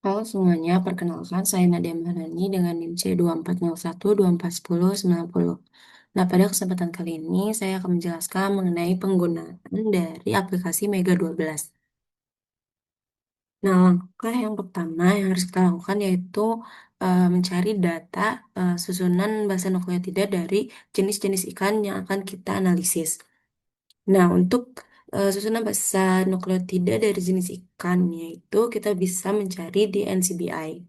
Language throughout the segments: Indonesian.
Halo semuanya, perkenalkan saya Nadia Maharani dengan NIM C2401 2410 90. Nah, pada kesempatan kali ini saya akan menjelaskan mengenai penggunaan dari aplikasi Mega 12. Nah, langkah yang pertama yang harus kita lakukan yaitu mencari data susunan basa nukleotida dari jenis-jenis ikan yang akan kita analisis. Nah, untuk susunan basa nukleotida dari jenis ikan yaitu kita bisa mencari di NCBI.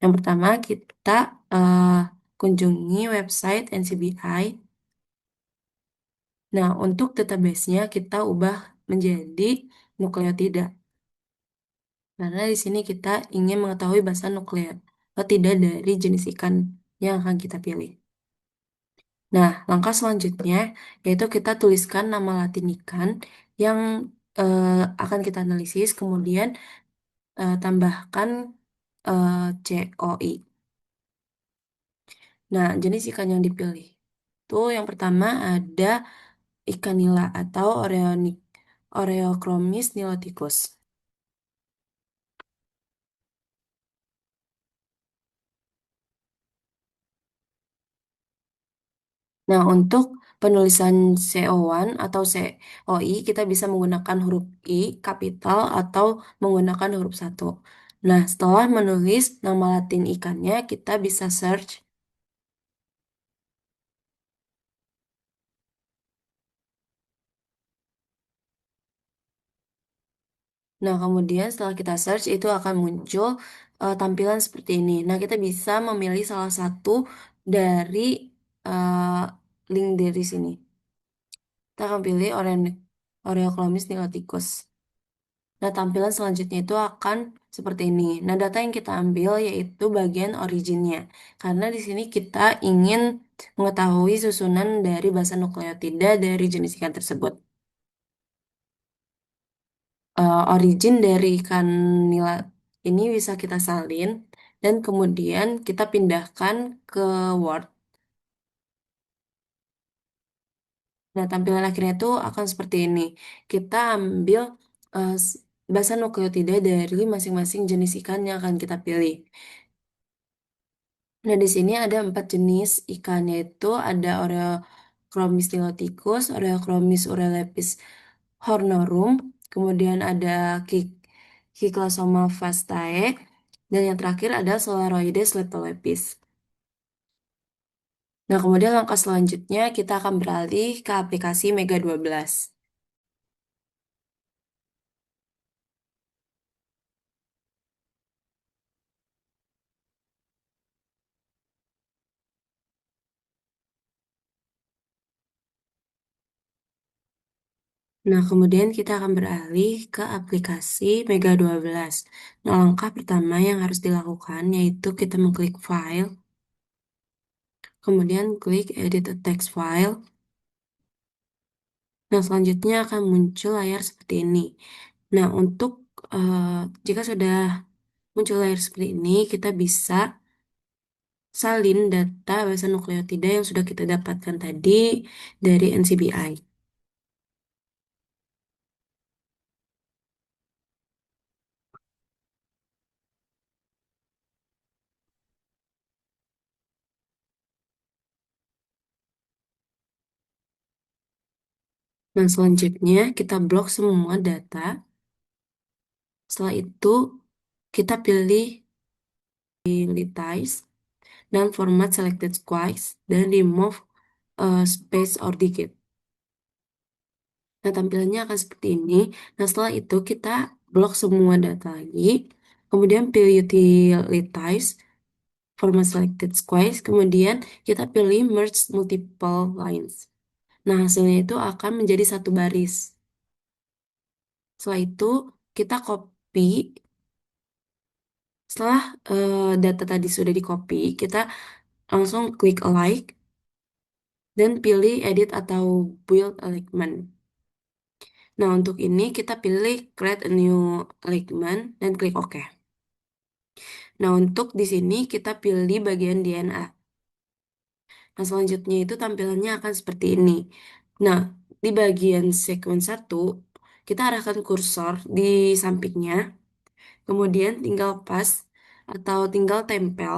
Yang pertama, kita eh, kunjungi website NCBI. Nah, untuk database-nya kita ubah menjadi nukleotida. Karena di sini kita ingin mengetahui bahasa nukleotida dari jenis ikan yang akan kita pilih. Nah, langkah selanjutnya yaitu kita tuliskan nama Latin ikan yang eh, akan kita analisis, kemudian tambahkan eh, COI. Nah, jenis ikan yang dipilih itu yang pertama ada ikan nila atau Oreochromis niloticus. Nah, untuk penulisan CO1 atau COI kita bisa menggunakan huruf I kapital atau menggunakan huruf satu. Nah, setelah menulis nama Latin ikannya, kita bisa search. Nah, kemudian setelah kita search itu akan muncul tampilan seperti ini. Nah, kita bisa memilih salah satu dari eh, link dari sini. Kita akan pilih Oreochromis niloticus. Nah, tampilan selanjutnya itu akan seperti ini. Nah, data yang kita ambil yaitu bagian originnya. Karena di sini kita ingin mengetahui susunan dari basa nukleotida dari jenis ikan tersebut. Origin dari ikan nila ini bisa kita salin dan kemudian kita pindahkan ke Word. Nah, tampilan akhirnya itu akan seperti ini. Kita ambil basa nukleotida dari masing-masing jenis ikan yang akan kita pilih. Nah, di sini ada 4 jenis ikan, yaitu ada Oreochromis niloticus, Oreochromis urelepis hornorum, kemudian ada Cyclosoma vastae, dan yang terakhir ada Solaroides leptolepis. Nah, kemudian langkah selanjutnya kita akan beralih ke aplikasi Mega 12. Nah, kemudian kita akan beralih ke aplikasi Mega 12. Nah, langkah pertama yang harus dilakukan yaitu kita mengklik file, kemudian klik edit a text file. Nah, selanjutnya akan muncul layar seperti ini. Nah, untuk eh, jika sudah muncul layar seperti ini, kita bisa salin data basa nukleotida yang sudah kita dapatkan tadi dari NCBI. Nah, selanjutnya kita blok semua data. Setelah itu, kita pilih Litize dan format selected squares dan remove space or digit. Nah, tampilannya akan seperti ini. Nah, setelah itu kita blok semua data lagi. Kemudian pilih utilities, format selected squares. Kemudian kita pilih merge multiple lines. Nah, hasilnya itu akan menjadi satu baris. Setelah itu kita copy. Setelah data tadi sudah di copy, kita langsung klik alike dan pilih edit atau build alignment. Nah, untuk ini kita pilih create a new alignment dan klik OK. Nah, untuk di sini kita pilih bagian DNA. Nah, selanjutnya itu tampilannya akan seperti ini. Nah, di bagian sequence 1, kita arahkan kursor di sampingnya Kemudian tinggal pas atau tinggal tempel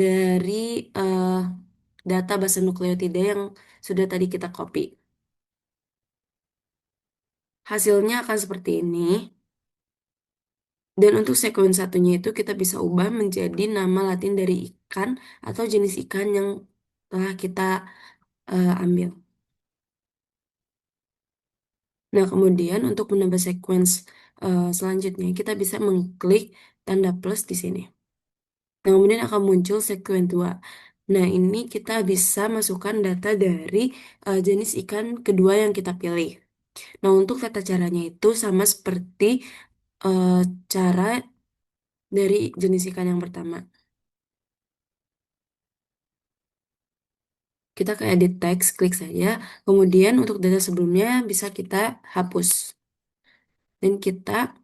dari eh, data basa nukleotida yang sudah tadi kita copy. Hasilnya akan seperti ini. Dan untuk sekuen satunya itu kita bisa ubah menjadi nama Latin dari ikan atau jenis ikan yang telah kita ambil. Nah, kemudian untuk menambah sequence selanjutnya kita bisa mengklik tanda plus di sini. Nah, kemudian akan muncul sekuen 2. Nah, ini kita bisa masukkan data dari jenis ikan kedua yang kita pilih. Nah, untuk tata caranya itu sama seperti eh, cara dari jenis ikan yang pertama. Kita ke edit text, klik saja. Kemudian untuk data sebelumnya bisa kita hapus. Dan kita,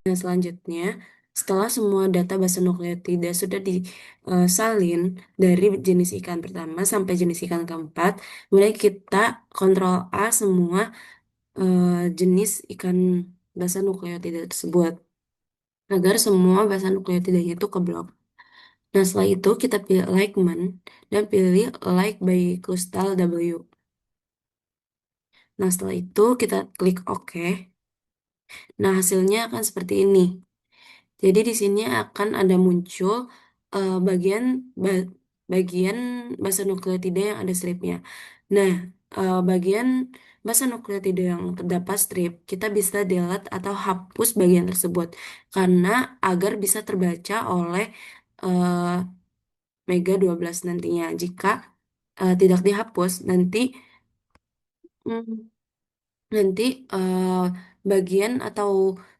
nah selanjutnya, setelah semua data basa nukleotida sudah disalin dari jenis ikan pertama sampai jenis ikan keempat, mulai kita kontrol A semua jenis ikan basa nukleotida tersebut agar semua basa nukleotidanya itu keblok. Nah, setelah itu kita pilih alignment dan pilih like by Crystal W. Nah, setelah itu kita klik OK. Nah, hasilnya akan seperti ini. Jadi di sini akan ada muncul bagian bagian basa nukleotida yang ada stripnya. Nah, bagian basa nukleotida yang terdapat strip, kita bisa delete atau hapus bagian tersebut karena agar bisa terbaca oleh eh, Mega 12 nantinya. Jika tidak dihapus, mm, nanti bagian atau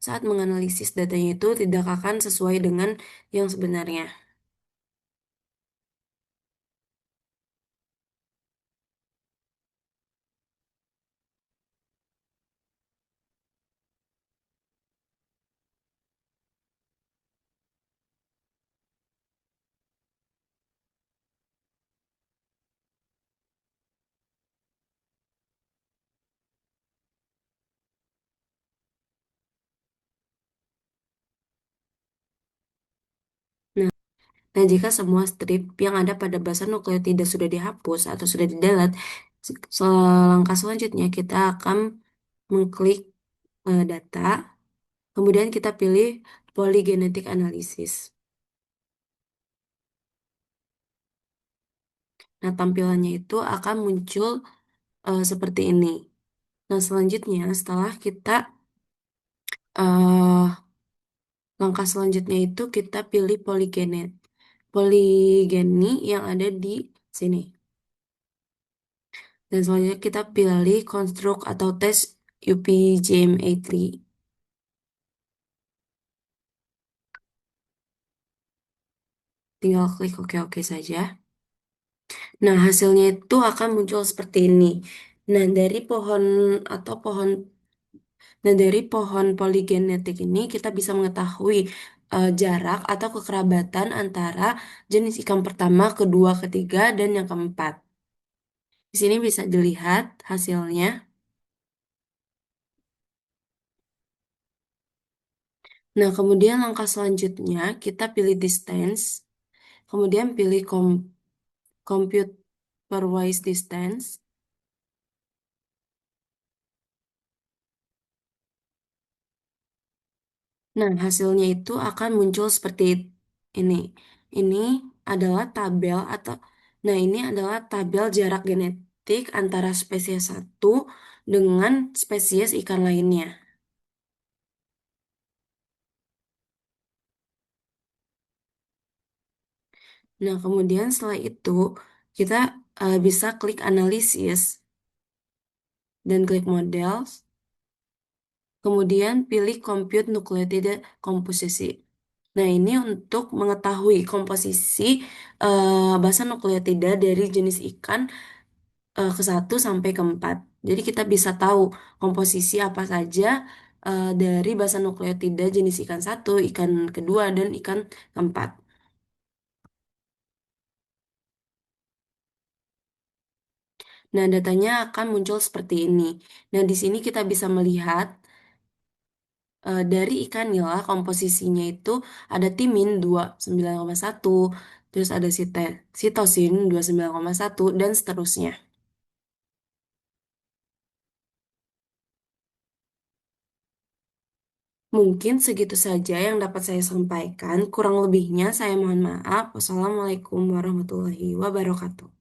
saat menganalisis datanya itu tidak akan sesuai dengan yang sebenarnya. Nah, nah, jika semua strip yang ada pada basa nukleotida sudah dihapus atau sudah di-delete, langkah selanjutnya kita akan mengklik data, kemudian kita pilih polygenetic analysis. Nah, tampilannya itu akan muncul seperti ini. Nah, selanjutnya setelah kita eh langkah selanjutnya itu kita pilih poligeni yang ada di sini. Dan selanjutnya kita pilih konstruk atau tes UPGMA3. Tinggal klik oke-oke saja. Nah, hasilnya itu akan muncul seperti ini. Nah, dari pohon atau pohon Nah, dari pohon poligenetik ini kita bisa mengetahui jarak atau kekerabatan antara jenis ikan pertama, kedua, ketiga, dan yang keempat. Di sini bisa dilihat hasilnya. Nah, kemudian langkah selanjutnya kita pilih distance. kemudian pilih compute pairwise distance. Nah, hasilnya itu akan muncul seperti ini. Ini adalah tabel atau nah ini adalah tabel jarak genetik antara spesies satu dengan spesies ikan lainnya. Nah, kemudian setelah itu kita bisa klik analisis dan klik model, kemudian pilih compute nucleotide komposisi. Nah, ini untuk mengetahui komposisi basa nukleotida dari jenis ikan ke satu sampai ke 4. Jadi kita bisa tahu komposisi apa saja dari basa nukleotida jenis ikan satu, ikan kedua, dan ikan keempat. Nah, datanya akan muncul seperti ini. Nah, di sini kita bisa melihat dari ikan nila komposisinya itu ada timin 29,1, terus ada sitosin 29,1 dan seterusnya. Mungkin segitu saja yang dapat saya sampaikan. Kurang lebihnya saya mohon maaf. Wassalamualaikum warahmatullahi wabarakatuh.